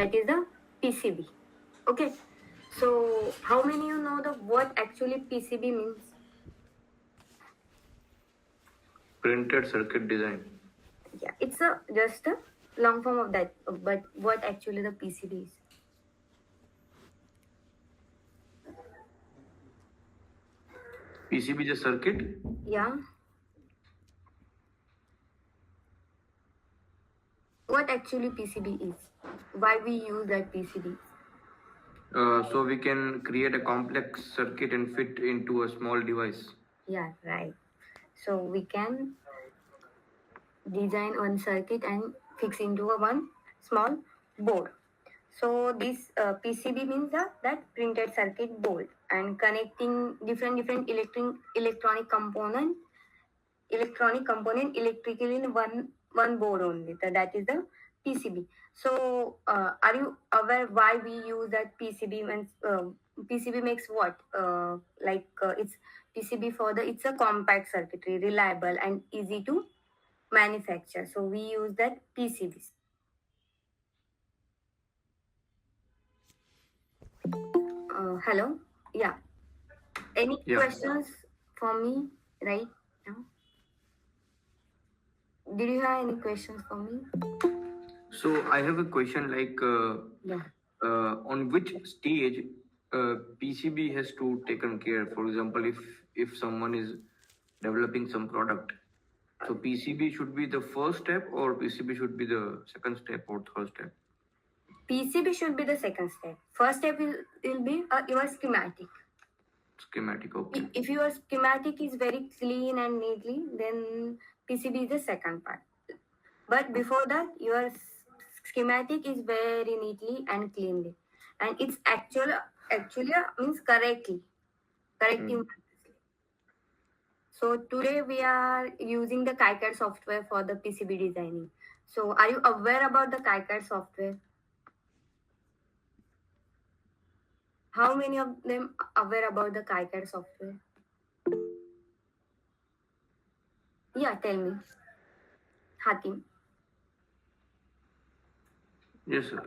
that is the PCB. Okay, so how many you know the what actually PCB means? Printed circuit design. Yeah, it's a just a long form of that, but what actually the PCB is? PCB is a circuit. Yeah, what actually PCB is? Why we use that PCB? So we can create a complex circuit and fit into a small device. Yeah, right. So we can design one circuit and fix into a one small board. So this PCB means that printed circuit board and connecting different electronic component electrically in one board only. That is the PCB. So are you aware why we use that PCB? When PCB makes what? It's PCB for the it's a compact circuitry, reliable and easy to manufacture. So we use that PCBs. Hello. Yeah. Any Yeah. questions for me right now? Did you have any questions for me? So I have a question like Yeah. on which stage PCB has to taken care. For example, if someone is developing some product, so PCB should be the first step, or PCB should be the second step or third step. PCB should be the second step. First step will be your schematic. Schematic, okay. If your schematic is very clean and neatly, then PCB is the second part. But before that, your schematic is very neatly and cleanly, and it's actually means correctly. Corrective. So today we are using the KiCad software for the PCB designing. So are you aware about the KiCad software? How many of them are aware about the KiCad software? Yeah, tell me. Hatim. Yes, sir.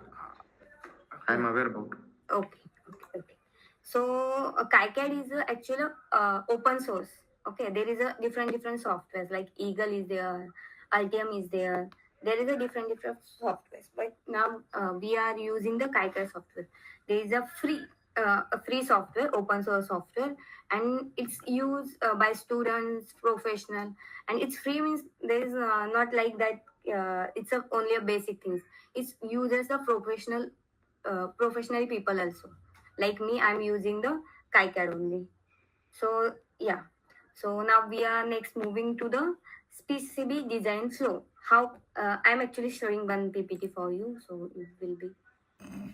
I'm aware about. Okay. So KiCad is actually open source. Okay, there is a different softwares like Eagle is there, Altium is there. There is a different softwares. But now we are using the KiCad software. There is a free software, open source software, and it's used by students, professional, and it's free means there is not like that. It's only a basic things. It's used as a professional people also. Like me, I'm using the KiCad only. So yeah. So now we are next moving to the PCB design flow. How I'm actually showing one PPT for you, so it will be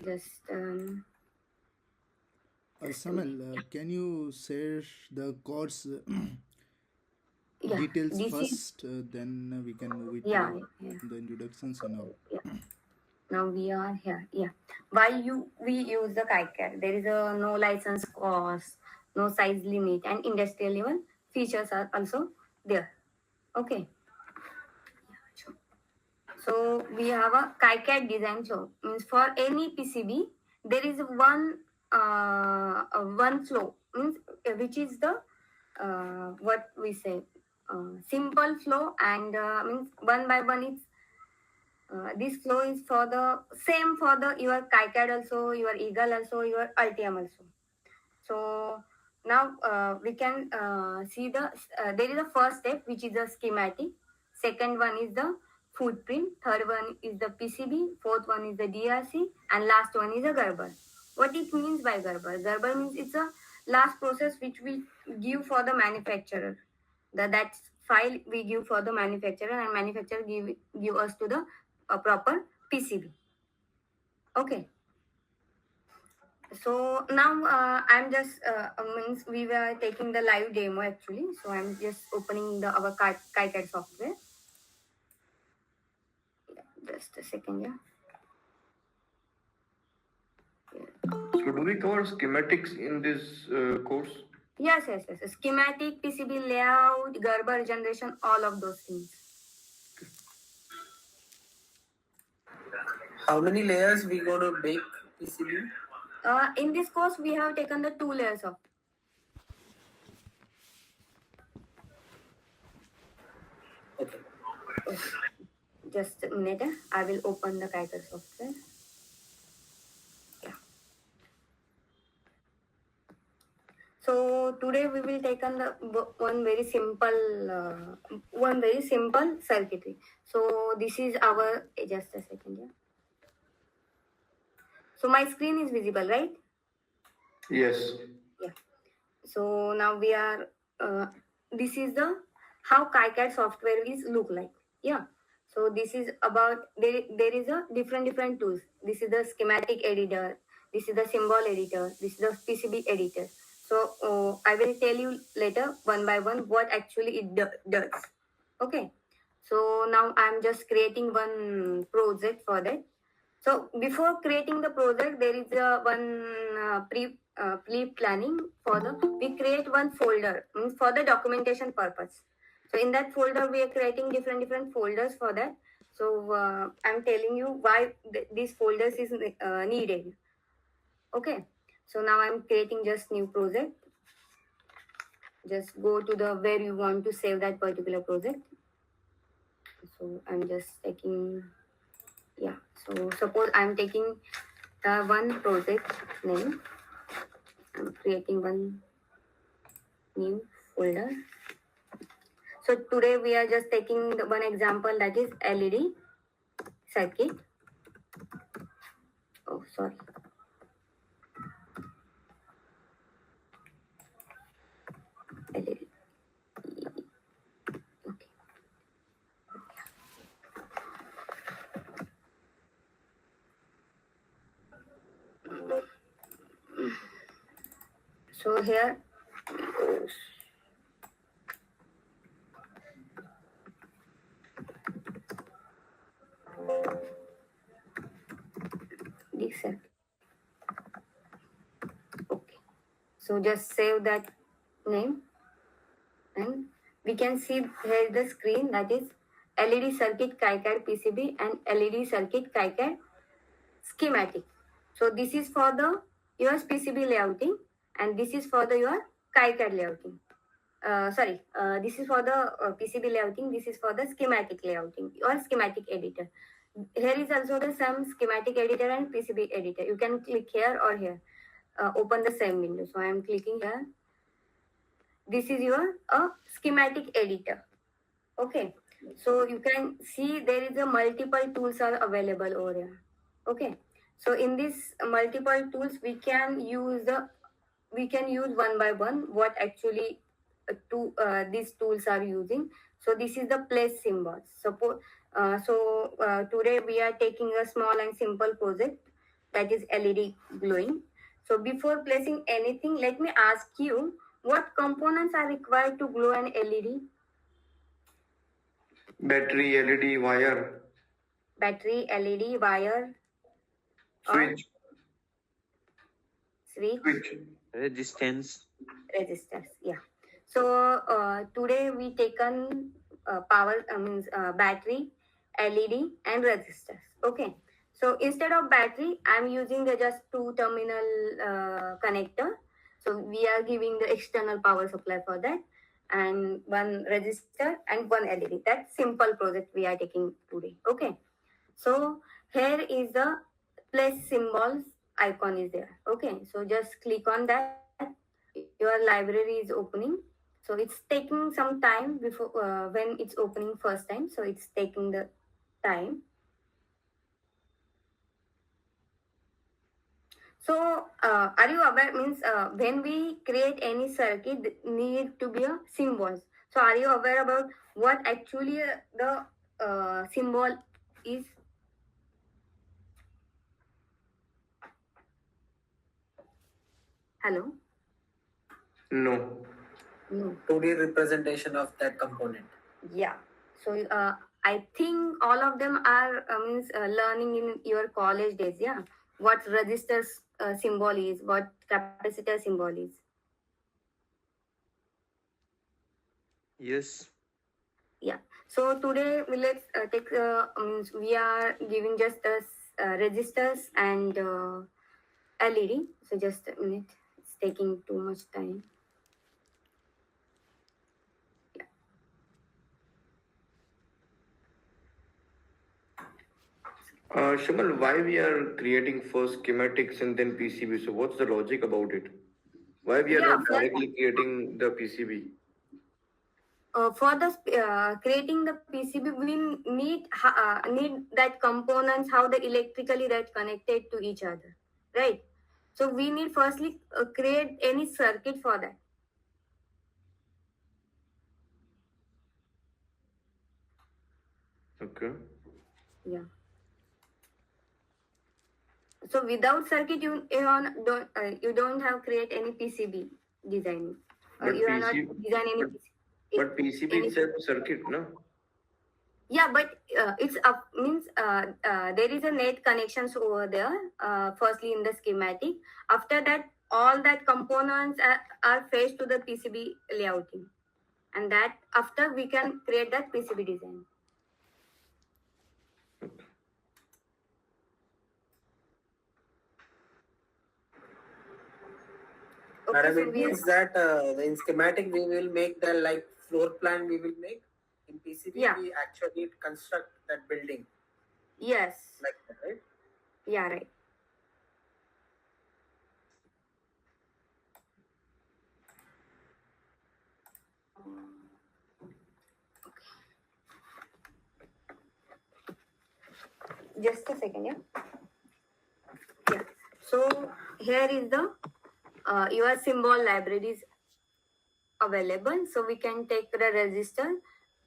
just. Samuel, can you share the course Yeah, details this is first? Then we can move it yeah, to yeah. the introductions and all. Yeah. Now we are here. Yeah. Why we use the KiCad? There is a no license cost, no size limit, and industrial level features are also there. Okay. So we have a KiCad design flow. Means for any PCB, there is one flow. Means which is the what we say simple flow, and means one by one it's this flow is for the same for the your KiCad also, your Eagle also, your Altium also. So now we can see there is a first step which is the schematic. Second one is the footprint. Third one is the PCB. Fourth one is the DRC, and last one is a Gerber. What it means by Gerber? Gerber means it's a last process which we give for the manufacturer. That file we give for the manufacturer, and manufacturer give us to the proper PCB. Okay. So now I'm just means we were taking the live demo actually. So I'm just opening the our KiCad software. Yeah, just a second, yeah. So do we cover schematics in this course? Yes. Schematic, PCB layout, Gerber generation, all of those things. How many layers we going to make PCB? In this course, we have taken the 2 layers of. Okay. Just a minute. I will open the KiCad software. Yeah. So today we will take on the one very simple circuitry. So this is our just a second. Yeah. So my screen is visible, right? Yes. Yeah. So now we are. This is the how KiCad software is look like. Yeah. So this is about there is a different tools. This is the schematic editor. This is the symbol editor. This is the PCB editor. So I will tell you later one by one what actually it does. Okay. So now I'm just creating one project for that. So before creating the project, there is a one pre planning for the we create one folder means for the documentation purpose. So in that folder, we are creating different folders for that. So I'm telling you why these folders is needed. Okay. So now I'm creating just new project. Just go to the where you want to save that particular project. So I'm just taking yeah. So suppose I'm taking one project name. I'm creating one new folder. So today we are just taking the one example that is LED circuit. Oh, sorry. LED. Okay. So here this circuit. Okay. So just save that name and we can see here the screen that is LED circuit KiCad PCB and LED circuit KiCad schematic. So this is for the your PCB layouting and this is for the your KiCad layouting. This is for the PCB layouting. This is for the schematic layouting or schematic editor. Here is also the some schematic editor and PCB editor. You can click here or here. Open the same window. So I am clicking here. This is your schematic editor. Okay. So you can see there is a multiple tools are available over here. Okay. So in this multiple tools, we can use one by one what actually these tools are using. So this is the place symbols. Suppose today we are taking a small and simple project that is LED glowing. So before placing anything, let me ask you what components are required to glow an LED? Battery, LED, wire, Battery, LED, wire, or switch, switch, resistance, resistors. Yeah. So today we taken power means battery, LED, and resistors. Okay. So instead of battery, I'm using the just two terminal connector. So we are giving the external power supply for that, and one resistor and one LED. That's simple project we are taking today. Okay. So here is the plus symbols icon is there. Okay, so just click on that. Your library is opening. So it's taking some time before when it's opening first time. So it's taking the time. So are you aware means when we create any circuit need to be a symbols. So are you aware about what actually the symbol is? Hello. no. No. 2D representation of that component. Yeah. So I think all of them are means learning in your college days. Yeah. What resistors symbol is, what capacitor symbol is. yes, Yeah. So today let's take. We are giving just us registers and LED. So just a minute. It's taking too much time. Shamal, why we are creating first schematics and then PCB? So what's the logic about it? Why we are Yeah. not directly creating the PCB? For the creating the PCB, we need that components how they electrically that connected to each other, right? So we need firstly create any circuit for that. Okay. Yeah. So without circuit, you don't have create any PCB designing. But You are not PC, design any but, but PCB any. itself is circuit, no? Yeah, but it's up means there is a net connections over there. Firstly, in the schematic. After that, all that components are faced to the PCB layouting, and that after we can create that PCB design. Okay, Madam, so it we are, means that in schematic we will make the like floor plan we will make. In PCB yeah, we actually construct that building yes, like that, right? yeah, right. Just a second, yeah. Yeah. So here is the your symbol libraries available. So we can take the register.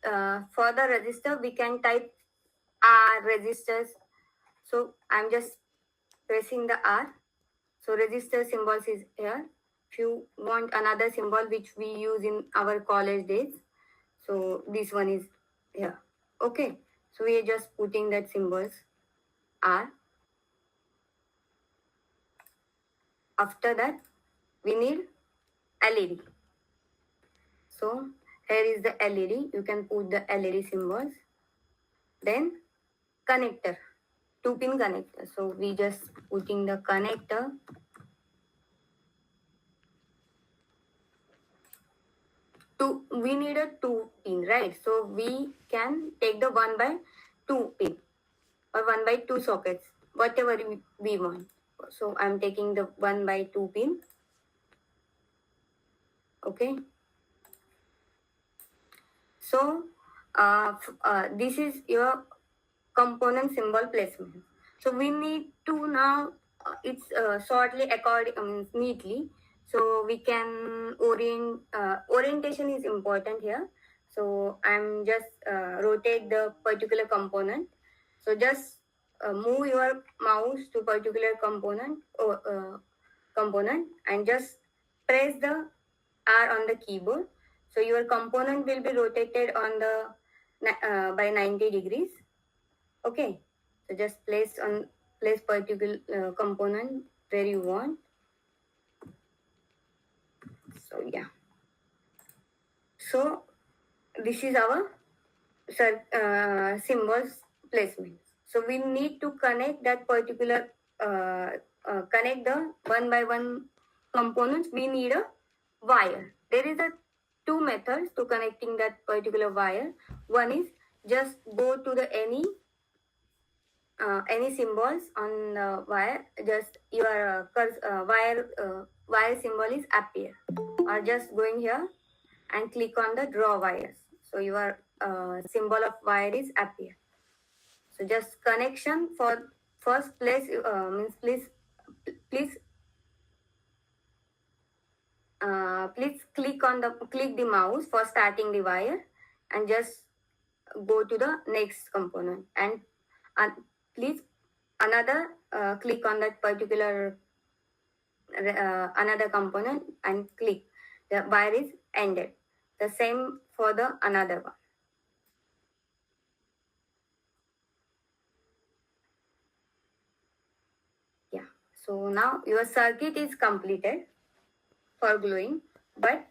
For the register, we can type R registers. So I'm just pressing the R. So register symbols is here. If you want another symbol which we use in our college days, so this one is here. Okay. So we are just putting that symbols R. After that, we need LED. So here is the LED. You can put the LED symbols. Then connector, 2-pin connector. So we just putting the connector. We need a 2-pin, right? So we can take the 1/2 pin or 1/2 sockets, whatever we want. So I'm taking the 1/2 pin. Okay. So this is your component symbol placement. So we need to now it's shortly according neatly. So we can orientation is important here. So I'm just rotate the particular component. So just move your mouse to particular component and just press the R on the keyboard. So your component will be rotated on the by 90 degrees. Okay. So just place particular component where you want. So yeah. So this is our symbols placement. So we need to connect that particular connect the one by one components. We need a wire. There is a two methods to connecting that particular wire. One is just go to the any symbols on the wire. Just your wire symbol is appear, or just going here and click on the draw wires. So your symbol of wire is appear. So just connection for first place means please please click the mouse for starting the wire and just go to the next component and please another click on that particular another component and click the wire is ended. The same for the another one. Yeah. So now your circuit is completed for gluing, but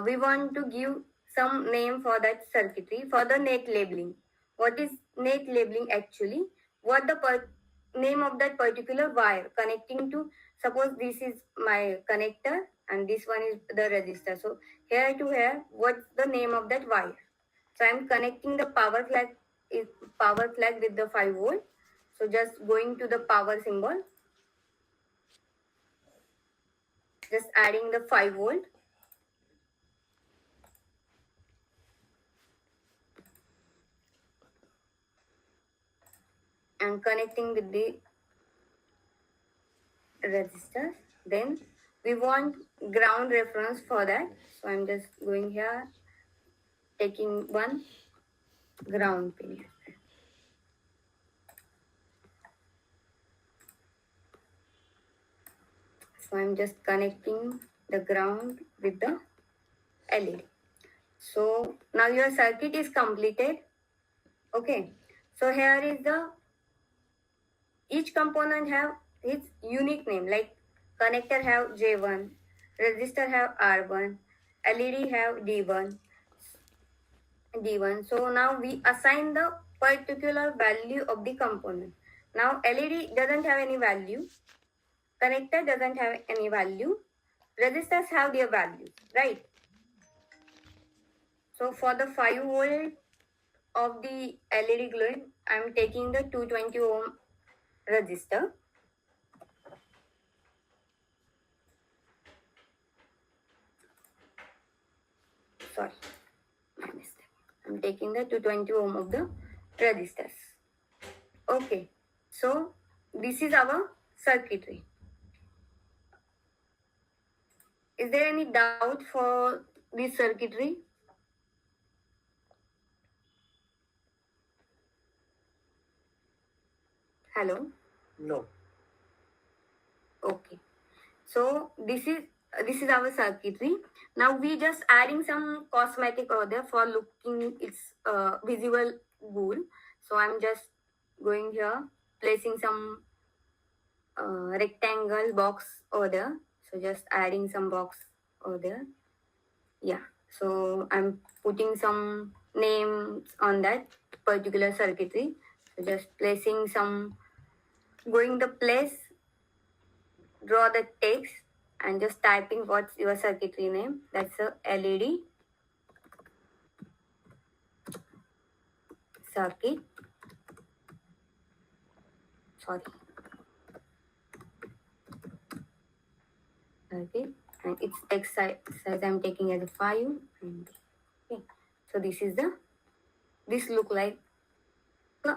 we want to give some name for that circuitry for the net labeling. What is net labeling actually? What the name of that particular wire connecting to, suppose this is my connector and this one is the resistor. So here to here, what's the name of that wire? So I'm connecting the power flag with the 5 volt. So just going to the power symbol, just adding the 5 volt and connecting with the resistor. Then we want ground reference for that. So I'm just going here, taking one ground pin. So I'm just connecting the ground with the LED. So now your circuit is completed. Okay. So here is the, each component have its unique name, like connector have J1, resistor have R1, LED have D1. So now we assign the particular value of the component. Now LED doesn't have any value, connector doesn't have any value, resistors have their values, right? So for the 5 volt of the LED glowing, I'm taking the 220 ohm resistor. Sorry, my mistake. I'm taking the 220 ohm of the resistors. Okay, so this is our circuitry. Is there any doubt for this circuitry? Hello? No. Okay. So this is our circuitry. Now we just adding some cosmetic over there for looking its visual good. So I'm just going here, placing some rectangle box over there. So just adding some box over there. Yeah. So I'm putting some names on that particular circuitry. So just placing some, going the place, draw the text and just typing what's your circuitry name. That's a LED circuit. Sorry. Circuit. And its text size I'm taking as a 5. And, okay. So this look like,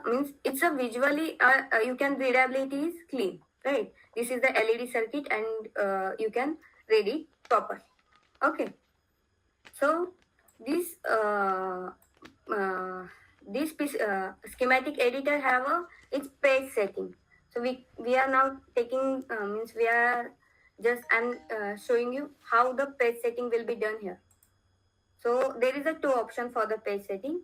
means it's a visually, you can readability is clean, right? This is the LED circuit and you can read it properly. Okay. So this schematic editor have its page setting. So we are now taking means we are just, I'm showing you how the page setting will be done here. So there is a two option for the page setting.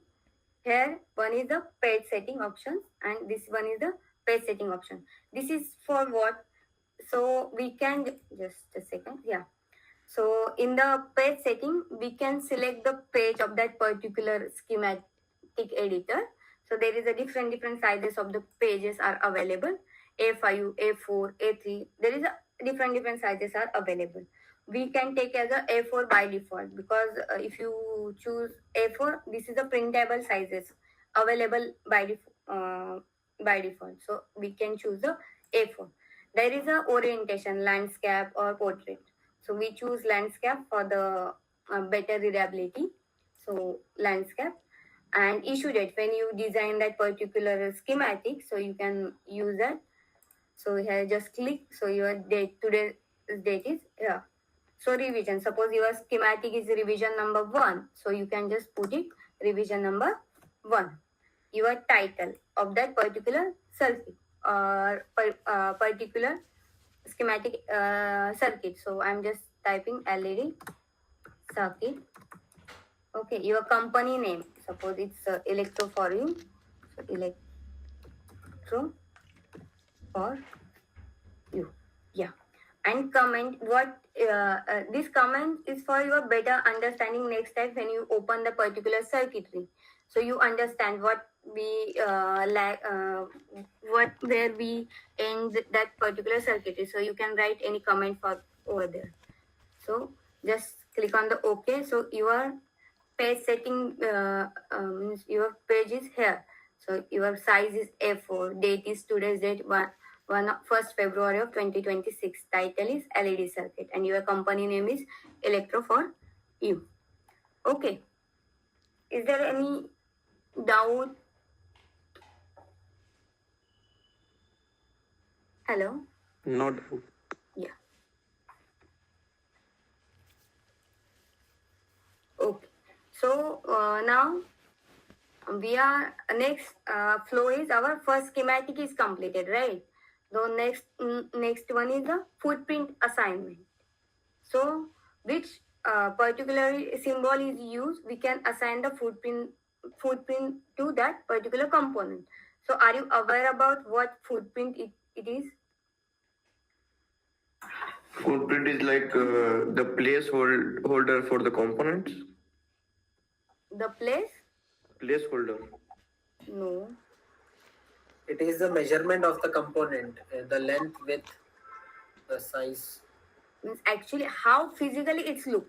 Here one is the page setting option and this one is the page setting option. This is for what? So we can just a second. Yeah. So in the page setting, we can select the page of that particular schematic editor. So there is a different sizes of the pages are available. A5, A4, A3. There is a different sizes are available. We can take as a A4 by default because if you choose A4, this is the printable sizes available by default. So we can choose the A4. There is a orientation, landscape or portrait. So we choose landscape for the better readability. So landscape and issue date, when you design that particular schematic, so you can use that. So here just click. So your date, today's date is here. So revision, suppose your schematic is revision number 1. So you can just put it revision number 1. Your title of that particular circuit or particular schematic circuit. So I'm just typing LED circuit. Okay, your company name, suppose it's electro for you. So electro for you. Yeah. and comment what this comment is for your better understanding next time when you open the particular circuitry, so you understand what we what where we end that particular circuitry. So you can write any comment for over there. So just click on the OK. So your page setting means your page is here. So your size is A4. Date is today's date, 1st February of 2026. Title is LED circuit, and your company name is Electro for you. Okay. Is there any doubt? Hello. Not Yeah. Okay. So now we are next flow is our first schematic is completed, right? The next one is the footprint assignment. So which particular symbol is used, we can assign the footprint to that particular component. So are you aware about what footprint it is? Footprint is like the placeholder for the components. The place? Placeholder. No. It is the measurement of the component, the length, width, the size. Means actually how physically it's look.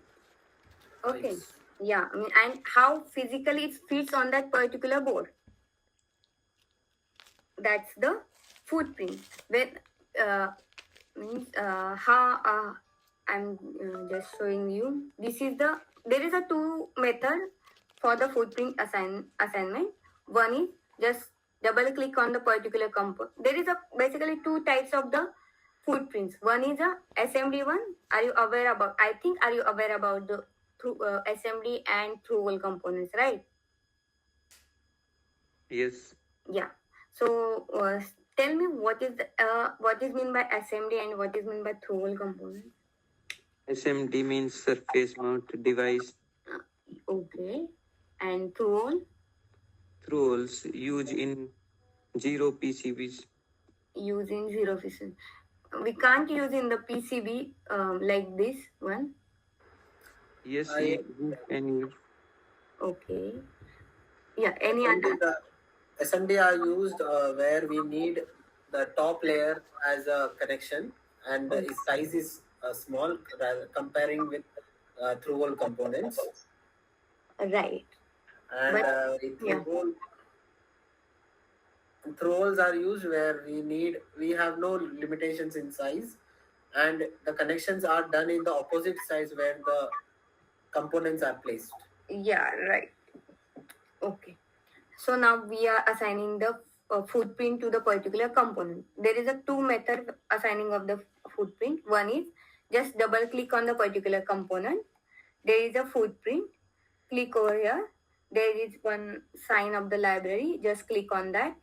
Okay. Size. Yeah, I mean, and how physically it fits on that particular board. That's the footprint. With means how I'm just showing you. This is the there is a two method for the footprint assignment. One is just double click on the particular component. There is a basically two types of the footprints. One is a assembly one. Are you aware about? I think are you aware about the through assembly and through hole components, right? yes. Yeah. So tell me what is mean by assembly and what is mean by through hole component. SMD means surface mount device. Okay. And through hole? Through holes used in zero PCBs. Using zero fission. We can't use in the PCB like this one. Yes, I- you can use. Okay. Yeah. Any other? The SMD are used where we need the top layer as a connection, and its size is small comparing with through hole components. Right. And But- yeah. through holes are used where we have no limitations in size, and the connections are done in the opposite sides where the components are placed. Yeah. Right. Okay. So now we are assigning the footprint to the particular component. There is a two method assigning of the footprint. One is just double click on the particular component. There is a footprint. Click over here. There is one sign of the library. Just click on that.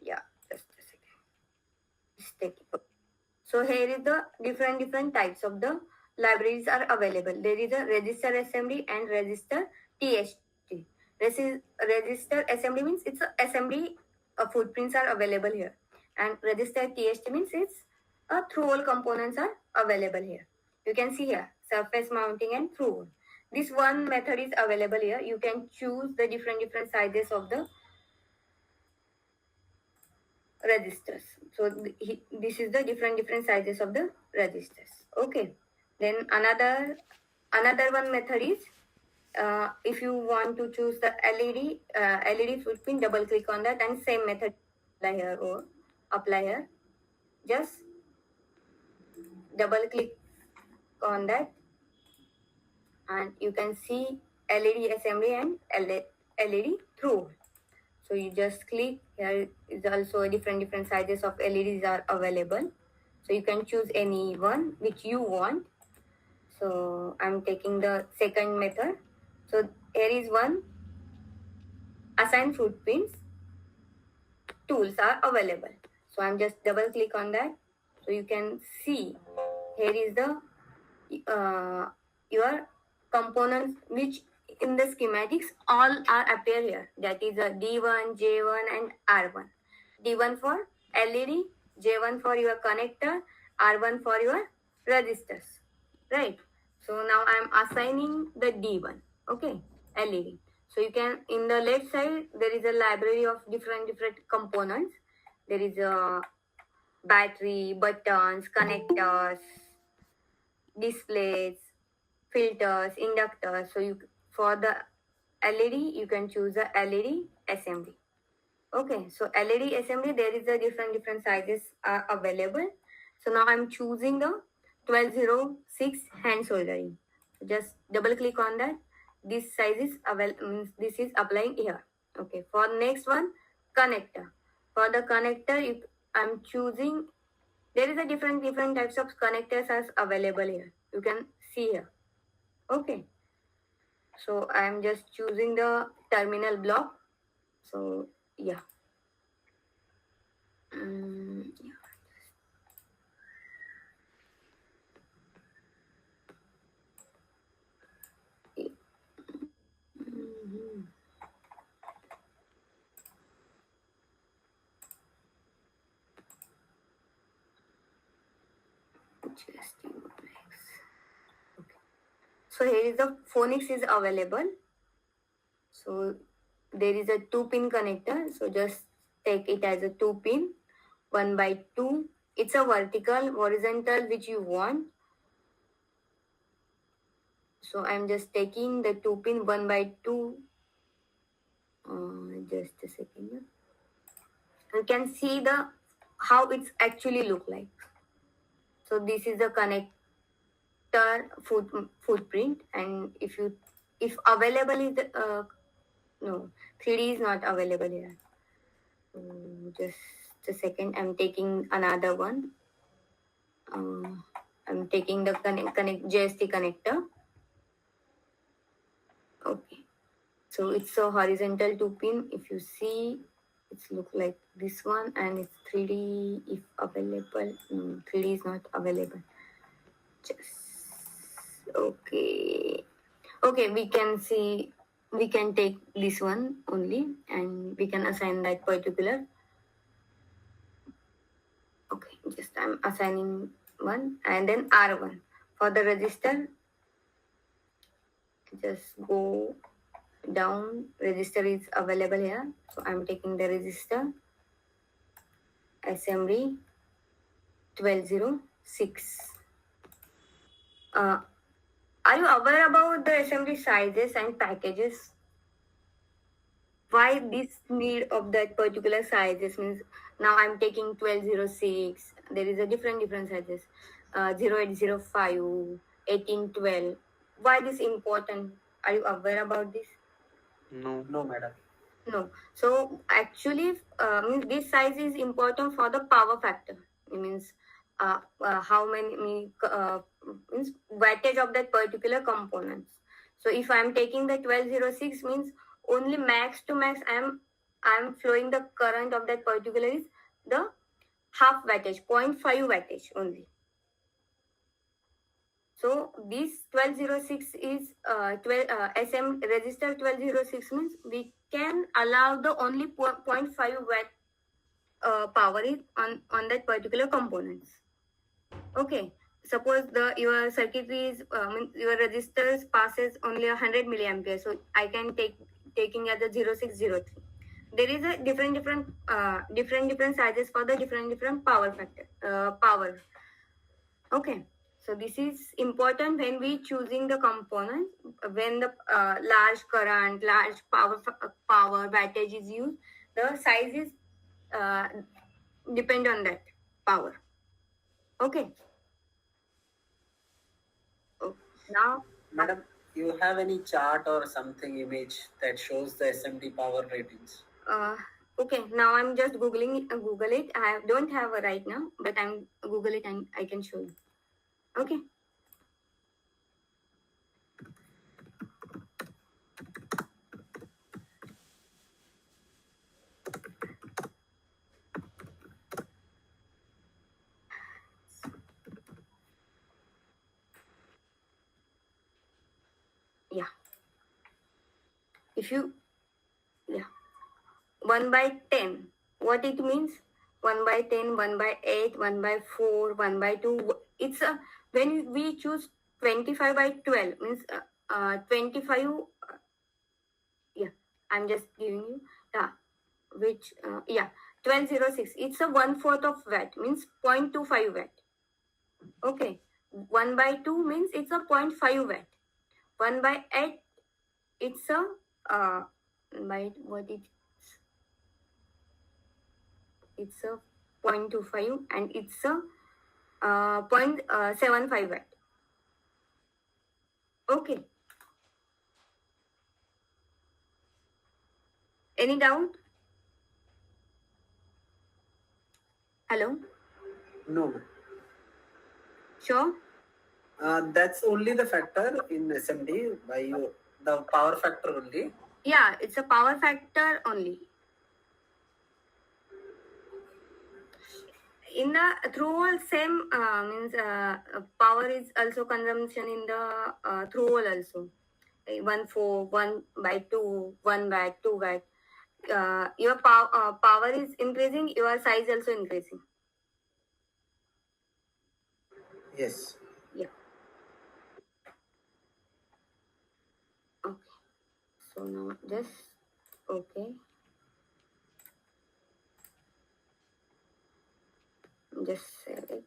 Yeah, just a second. Just take it. So here is the different types of the libraries are available. There is a register assembly and register TST. This is register assembly means it's a assembly footprints are available here, and register TST means it's through hole components are available here. You can see here surface mounting and through hole. This one method is available here. You can choose the different sizes of the registers. So this is the different sizes of the registers. Okay. Then another one method is if you want to choose the LED footprint, double click on that, and same method apply here. Just double click on that, and you can see LED assembly and LED through. So you just click here. Is also a different sizes of LEDs are available. So you can choose any one which you want. So I'm taking the second method. So here is one assign footprints tools are available. So I'm just double click on that. So you can see here is the your components which in the schematics all are appear here. That is a D1, J1 and R1. D1 for LED, J1 for your connector, R1 for your resistors, right? So now I'm assigning the D1, okay, LED. So you can, in the left side, there is a library of different components. There is a battery, buttons, connectors, displays, filters, inductors. So you, for the LED, you can choose the LED assembly. Okay, so LED assembly, there is a different sizes are available. So now I'm choosing the 1206 hand soldering. Just double click on that. This size is available. This is applying here. Okay, for next one, connector. For the connector, I'm choosing. There is a different types of connectors as available here. You can see here. Okay, so I'm just choosing the terminal block. So yeah. Yeah. Mhm. Just okay. So here is the phonics is available. So there is a 2-pin connector. So just take it as a 2-pin, 1/2. It's a vertical, horizontal, which you want. So I'm just taking the 2-pin 1/2. Just a second. You can see the how it's actually look like. So this is the connector footprint, and if available is the no, 3D is not available here. So just a second, I'm taking another one. I'm taking the connect JST connector. Okay, so it's a horizontal 2-pin. If you see, it's look like this one, and it's 3D if available. No, 3D is not available. Just okay. Okay, we can see, we can take this one only, and we can assign that particular. Okay, just I'm assigning one, and then R1 for the resistor. Just go down. Resistor is available here, so I'm taking the resistor assembly 1206. Are you aware about the assembly sizes and packages? Why this need of that particular sizes means, now I'm taking 1206. There is a different sizes, 0805, 1812. Why this important? Are you aware about this? No. No, madam. No. So actually, means this size is important for the power factor. It means how many means wattage of that particular components. So if I'm taking the 1206 means only max to max I'm flowing the current of that particular is the half wattage, 0.5 wattage only. So this 1206 is 12 SM resistor 1206 means we can allow the only 0.5 watt power is on that particular components. Okay, suppose your circuitry is your resistors passes only 100 milliampere, so I can taking as a 0603. There is a different sizes for the different power factor power. Okay, so this is important when we choosing the component. When the large current, large power wattage is used, the size is uh, depend on that power. Okay. Oh, now, Madam, you have any chart or something image that shows the SMD power ratings? uh, okay. Now I'm just Google it. I don't have a right now, but I'm Google it and I can show you. Okay. Yeah. If you, yeah, 1/10. What it means? 1/10, 1/8, 1/4, 1/2. It's a when we choose 25/12 means 25. Yeah, I'm just giving you which 1206. It's a 1/4 of watt means 0.25 watt. Okay, 1/2 means it's a 0.5 watt. 1/8 it's a by what it's a 0.25 and it's a 0.75 watt. Okay, any doubt? Hello, No, sure. that's only the factor in SMD by you, the power factor only. Yeah, it's a power factor only. In the through hole same means power is also consumption in the through hole also. 1/4, 1/2, 1/2 watt. Your power is increasing, your size also increasing. Yes. Yeah. Okay. So now just okay. Just save it.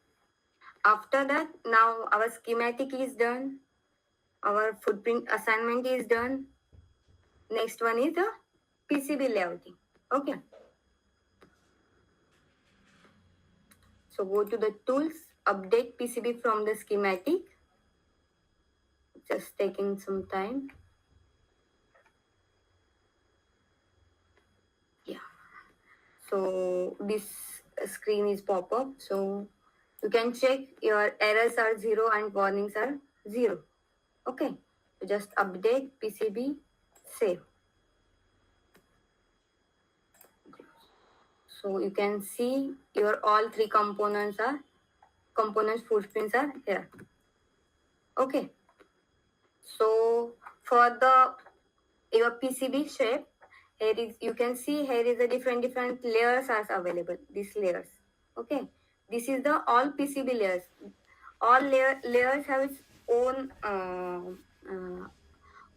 After that, now our schematic is done. Our footprint assignment is done. Next one is the PCB layouting. Okay. So go to the tools, update PCB from the schematic. Just taking some time. Yeah. So this screen is pop up. So you can check your errors are 0 and warnings are 0. Okay. So just update PCB, save. So you can see your all three components footprints are here. Okay. So for the your PCB shape, here is you can see here is a different layers are available. These layers. Okay. This is the all PCB layers. All layers have its own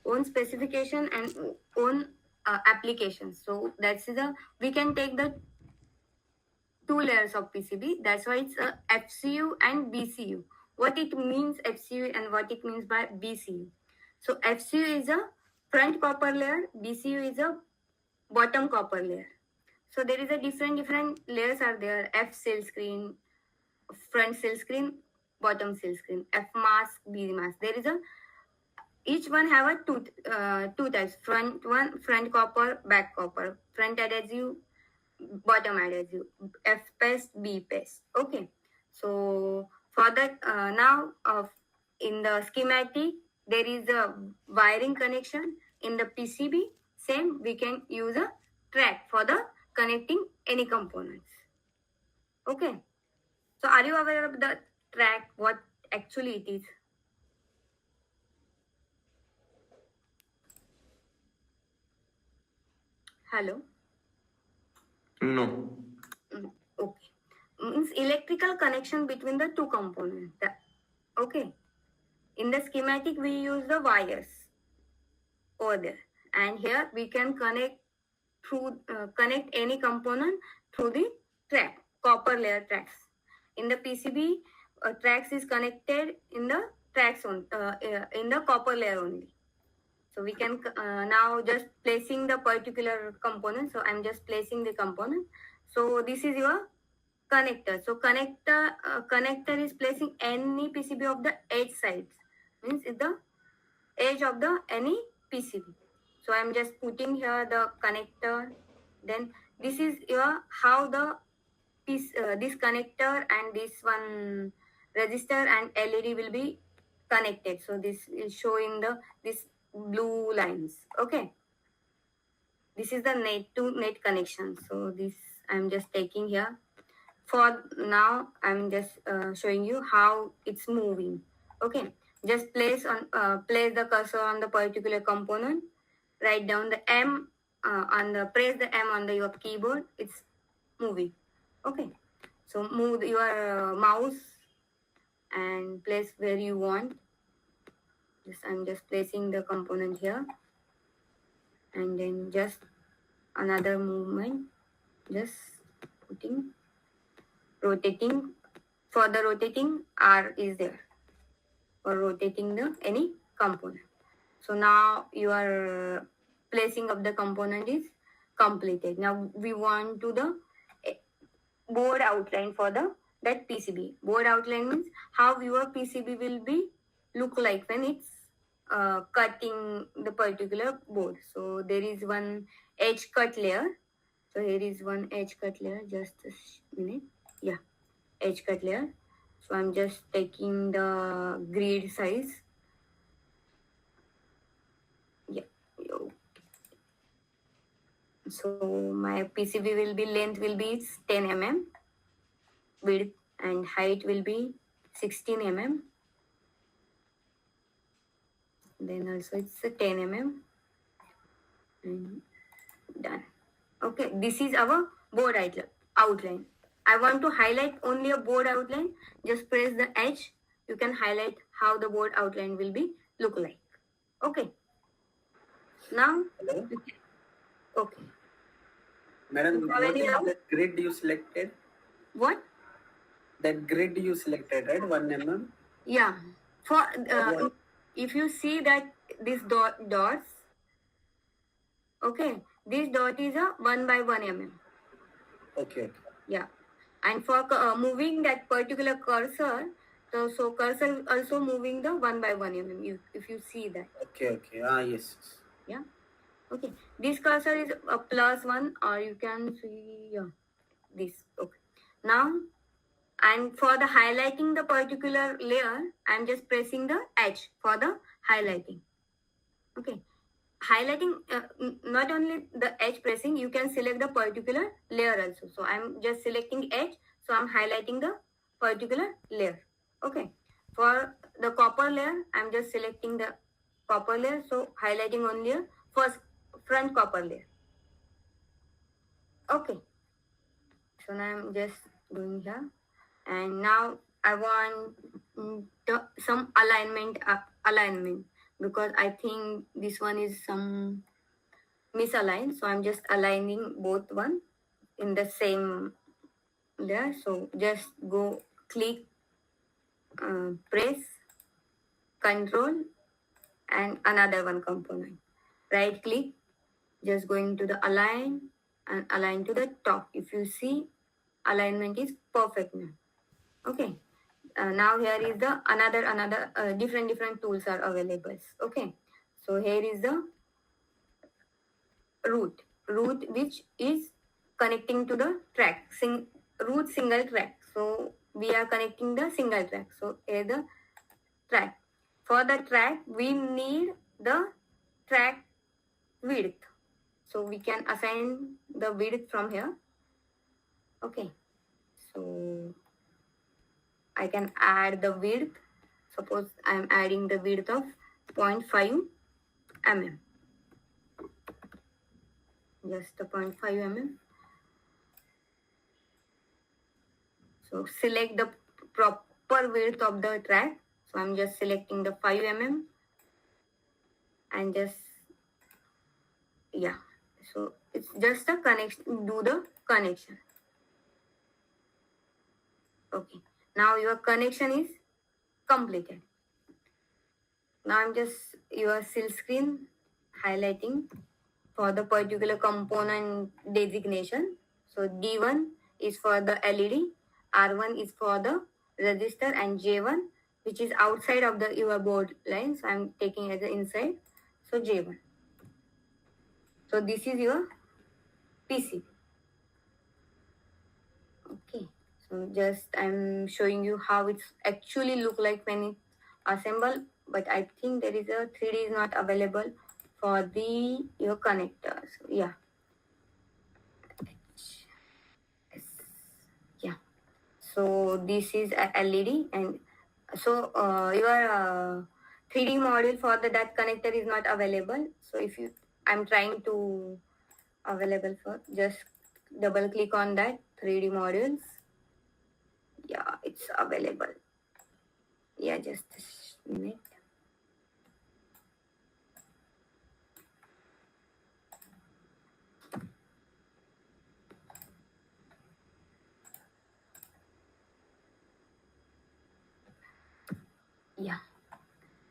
own specification and own application. So that's the we can take the two layers of PCB. That's why it's a FCU and BCU. What it means FCU and what it means by BCU. So FCU is a front copper layer, BCU is a bottom copper layer. So there is a different layers are there. F cell screen, front cell screen, bottom cell screen, F mask, B mask. There is a each one have a two types. Front copper, back copper, front adhesive, bottom adhesive, F paste, B paste. Okay. So for that now in the schematic there is a wiring connection. In the PCB same we can use a track for the connecting any components. Okay. So are you aware of the track? What actually it is? Hello. No. Okay. Means electrical connection between the two components. Okay. In the schematic, we use the wires over there, and here we can connect any component through the track, copper layer tracks. In the PCB, tracks is connected in the in the copper layer only. So we can now just placing the particular component. So I'm just placing the component. So this is your connector. So connector is placing any PCB of the edge sides. Means it's the edge of the any PCB. So I'm just putting here the connector. Then this is your how the this connector and this one resistor and LED will be connected. So this is showing the this blue lines. Okay. This is the net to net connection. So this I'm just taking here. For now, I'm just showing you how it's moving. Okay. Just place the cursor on the particular component. Write down the M on the press the M on your keyboard. It's moving. Okay, so move your mouse and place where you want. I'm just placing the component here, and then just another movement, just putting, rotating. For the rotating, R is there for rotating the any component. So now your placing of the component is completed. Now we want to the eh, board outline for the that PCB. Board outline means how your PCB will be look like when it's cutting the particular board. So there is one edge cut layer. So here is one edge cut layer. Just a minute. Yeah, edge cut layer. So I'm just taking the grid size. Yeah. So my PCB will be length will be 10 mm, width and height will be 16 mm. Then also it's a 10 mm and done. Okay, this is our board outline. I want to highlight only a board outline. Just press the H. You can highlight how the board outline will be look like. Okay. Now, Hello? okay. Madam, You have what any is doubt? the grid you selected? What? That grid you selected, right? 1 mm? Yeah. For What? if you see that this dots, okay, this dot is a 1 by 1 mm. Okay. Yeah. And for moving that particular cursor, so cursor also moving the 1 by 1 mm. If you see that. Okay. Ah, yes. Yeah. Okay. This cursor is a +1, or you can see, yeah, this. Okay. Now, and for the highlighting the particular layer, I'm just pressing the H for the highlighting. Okay. Highlighting, not only the edge pressing, you can select the particular layer also. So I'm just selecting edge, so I'm highlighting the particular layer. Okay, for the copper layer, I'm just selecting the copper layer, so highlighting only a first front copper layer. Okay, so now I'm just going here, and now I want some alignment, because I think this one is some misaligned, so I'm just aligning both one in the same layer. So just go click, press control and another one component, right click, just going to the align and align to the top. If you see, alignment is perfect now. Okay, now here is the another different tools are available. Okay, so here is the root which is connecting to the track, root single track. So we are connecting the single track. So here the track, for the track we need the track width, so we can assign the width from here. Okay, so I can add the width. Suppose I am adding the width of 0.5 mm, just the 0.5 mm. So select the proper width of the track. So I'm just selecting the 5 mm and just, yeah. So it's just a connection, do the connection. Okay. Now your connection is completed. Now I'm just your seal screen highlighting for the particular component designation. So D1 is for the LED, R1 is for the resistor, and J1 which is outside of the your board line. So I'm taking as an inside. So J1. So this is your PC. Okay. So just I'm showing you how it's actually look like when it's assembled. But I think there is a 3D is not available for the your connector. So yeah. Yeah. So this is a LED, and so your 3D model for that connector is not available. So if you, I'm trying to available for, just double click on that 3D modules. Yeah, it's available. Yeah, just a minute. Yeah,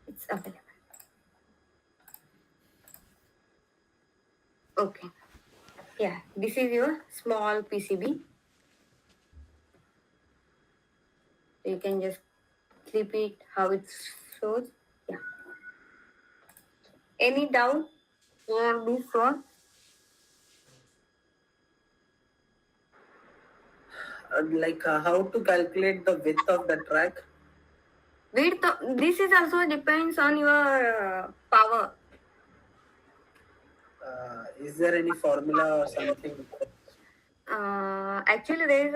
it's available. Okay. Yeah, this is your small PCB. You can just clip it how it shows. Yeah. Any doubt for this one? Like how to calculate the width of the track? Width. This is also depends on your power. Is there any formula or something? Actually, there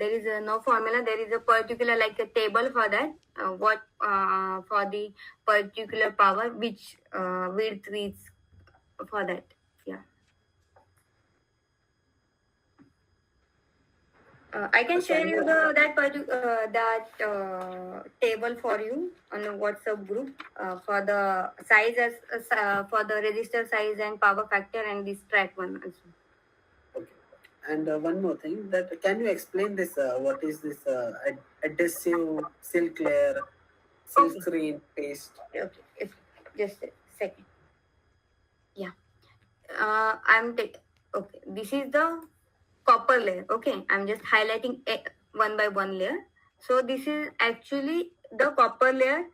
is a no formula. There is a particular like a table for that. What for the particular power which width is for that. Yeah. I can share Can you you that table for you on the WhatsApp group for the size for the register size and power factor and this track one also. okay? And one more thing, that can you explain this? What is this adhesive silk layer, silk Okay, screen paste? okay. Just a second. Yeah. Okay. This is the copper layer. Okay, I'm just highlighting one by one layer. So this is actually the copper layer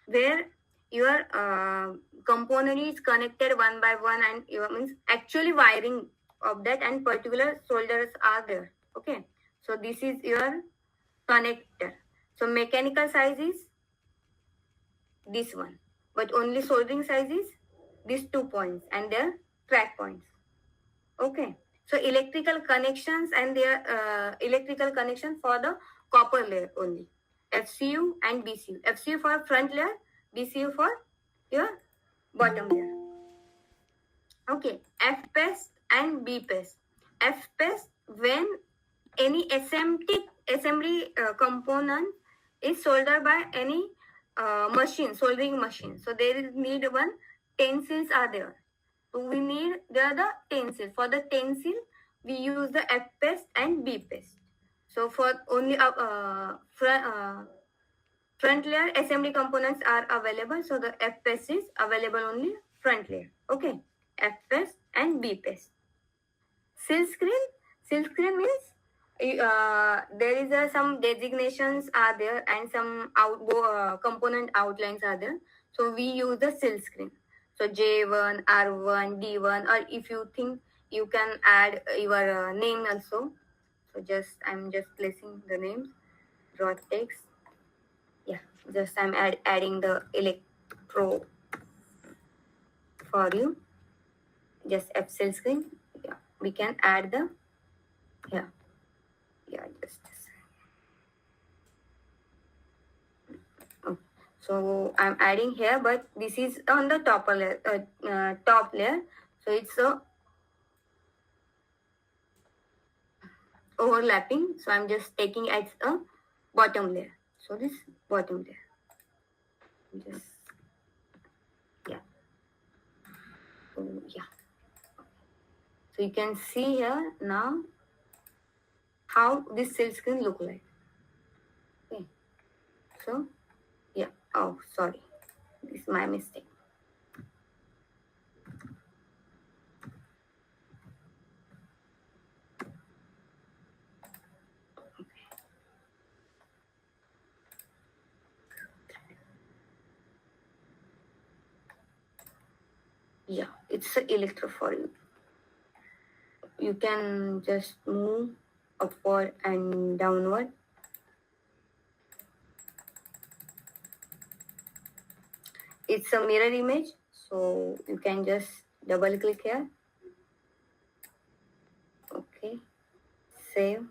where your component is connected one by one, and your means actually wiring of that and particular soldiers are there. Okay, so this is your connector. So mechanical size is this one, but only soldering size is these 2 points and their track points. Okay, so electrical connections and their electrical connection for the copper layer only. FCU and BCU. FCU for front layer, BCU for your bottom layer. Okay, FPES and BPES. FPES when any assembly component is soldered by any soldering machine. So there is need one tensils are there. So we need the tensile. For the tensile, we use the F paste and B paste. So for only front layer assembly components are available. So the F paste is available only front layer. Okay, F paste and B paste. Silk screen. Silk screen means there is some designations are there and some component outlines are there. So we use the silk screen. So J1, R1, D1, or if you think you can add your name also. So I'm just placing the names. Draw text. Yeah, just I'm adding the electro for you. Just F silk screen. Yeah, we can add the yeah. Yeah, just a second. Oh, so I'm adding here, but this is on the top layer. So it's overlapping. So I'm just taking as a bottom layer. So this bottom layer. Just yeah. So yeah. So you can see here now how this silk screen look like. Okay. So yeah. Oh, sorry. This is my mistake. Yeah, it's a electro for you. You can just move upward and downward. It's a mirror image, so you can just double click here. Okay, save.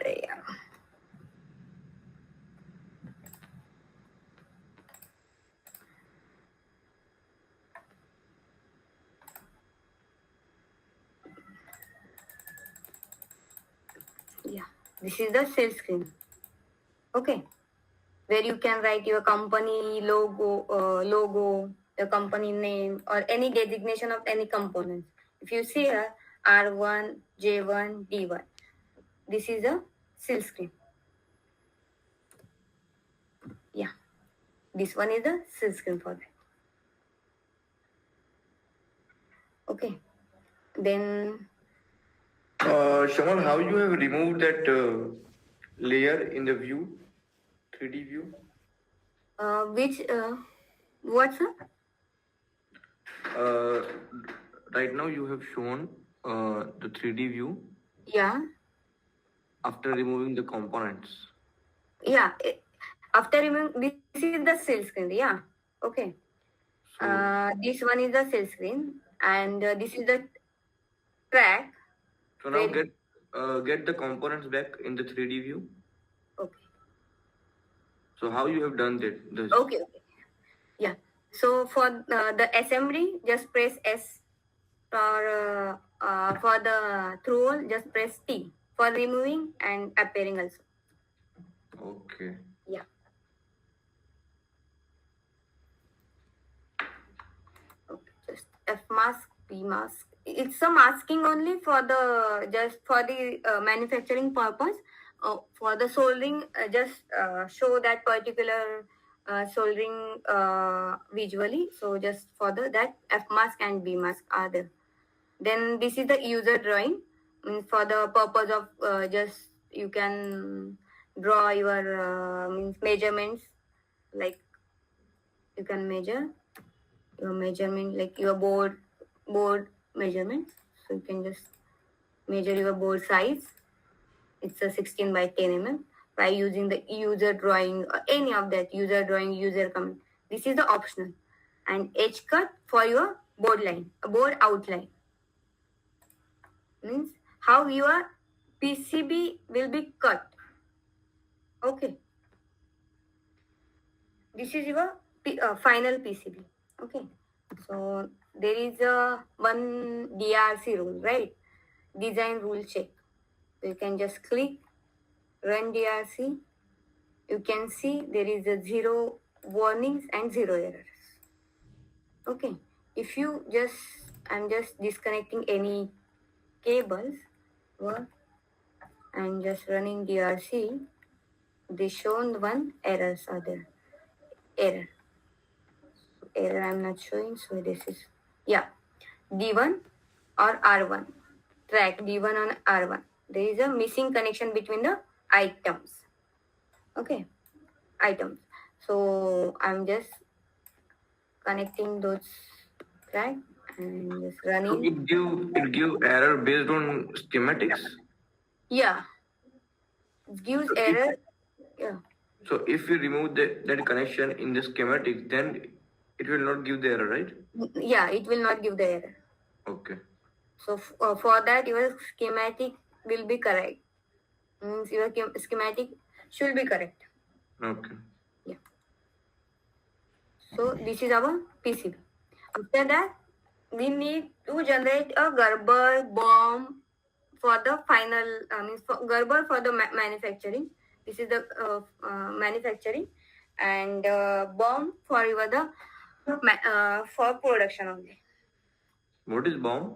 Yeah. This is the sales screen. Okay, where you can write your company logo, the company name, or any designation of any components. If you see here, R1, J1, D1, this is a sales screen. Yeah, this one is the sales screen for that. Okay, then Shaman, how you have removed that layer in the view, 3D view? which what's up? Uh, right now you have shown the 3D view Yeah, after removing the components. yeah. After removing, this is the sales screen. Yeah, okay. So, This one is the sales screen, and this is the track. so now Where get the components back in the 3D view. okay, So how you have done that? This. okay, okay. Yeah. So for the assembly, just press S. For the through hole, just press T. For removing and appearing also. Okay. Yeah. Okay. Just F mask, P mask. It's a masking only for the just for the manufacturing purpose. For the soldering, just show that particular soldering visually. So just for the that F mask and B mask are there. Then this is the user drawing. Means for the purpose of just you can draw your means measurements, like you can measure your measurement, like your board measurement. So you can just measure your board size. It's a 16 by 10 mm by using the user drawing or any of that user drawing, user comment. This is the optional. And edge cut for your board line, board outline. Means how your PCB will be cut. Okay, this is your final PCB. Okay, so there is a one DRC rule, right? Design rule check. So you can just click run DRC. You can see there is a zero warnings and zero errors. Okay, if you just I'm just disconnecting any cables, well, and just running DRC. The shown one errors are there. Error I'm not showing, so this is, yeah, D1 or R1, track D1 on R1. There is a missing connection between the items. Okay, items. So I'm just connecting those track and just So running. it give error based on schematics. Yeah, it gives So if, error. Yeah, so if you remove that connection in the schematic, then it will not give the error, right? yeah, it will not give the error. Okay. So for that your schematic will be correct. Means your schematic should be correct. Okay. Yeah. So this is our PCB. After that, we need to generate a Gerber bomb for the final, means for Gerber for the manufacturing. This is the manufacturing, and bomb for your the for production only. What is bomb?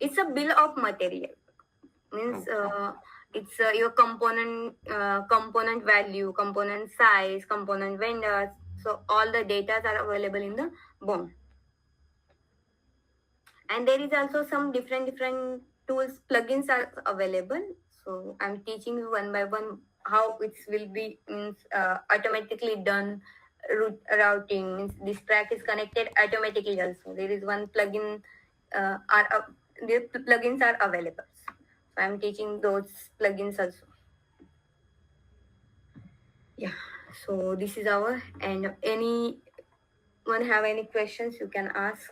It's a bill of material. Means Okay. it's your component value, component size, component vendors. So all the data are available in the BOM. And there is also some different tools, plugins are available. So I'm teaching you one by one how it will be, means automatically done routing. Means this track is connected automatically also. There is one plugin, the plugins are available. So I'm teaching those plugins also. Yeah. So this is our, and anyone have any questions you can ask.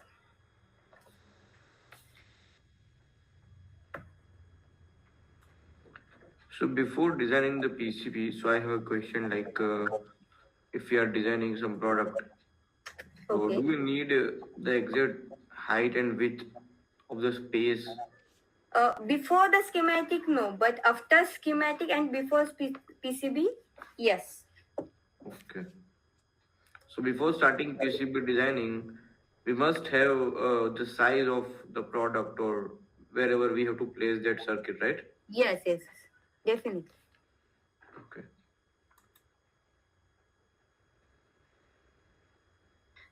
So before designing the PCB, so I have a question like if we are designing some product, so Okay. do we need the exact height and width of the space Before the schematic, no, but after schematic and before PCB, yes. Okay. So before starting PCB designing, we must have the size of the product or wherever we have to place that circuit, right? Yes, yes, definitely. Okay.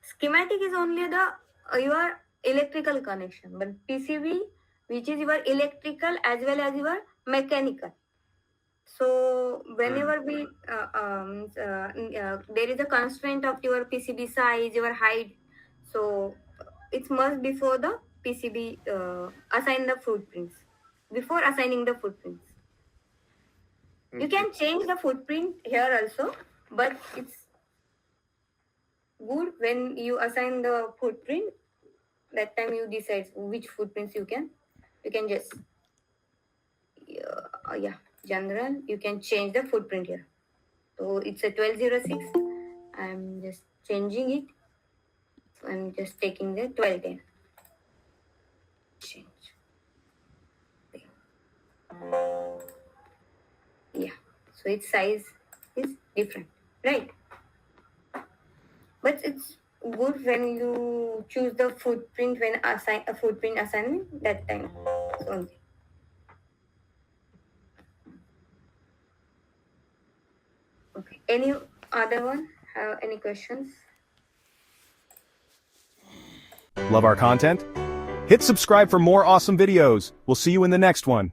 Schematic is only the your electrical connection, but PCB, which is your electrical as well as your mechanical. So whenever we there is a constraint of your PCB size, your height, so it must before the PCB assign the footprints. Before assigning the footprints, you can change the footprint here also, but it's good when you assign the footprint. That time you decide which footprints you can just yeah, general, you can change the footprint here. So it's a 1206. I'm just changing it. So I'm just taking the 1210. Change. Yeah. So its size is different, right? But it's good when you choose the footprint when assign a footprint assignment that time. So okay. Any other one? Have any questions? Love our content? Hit subscribe for more awesome videos. We'll see you in the next one.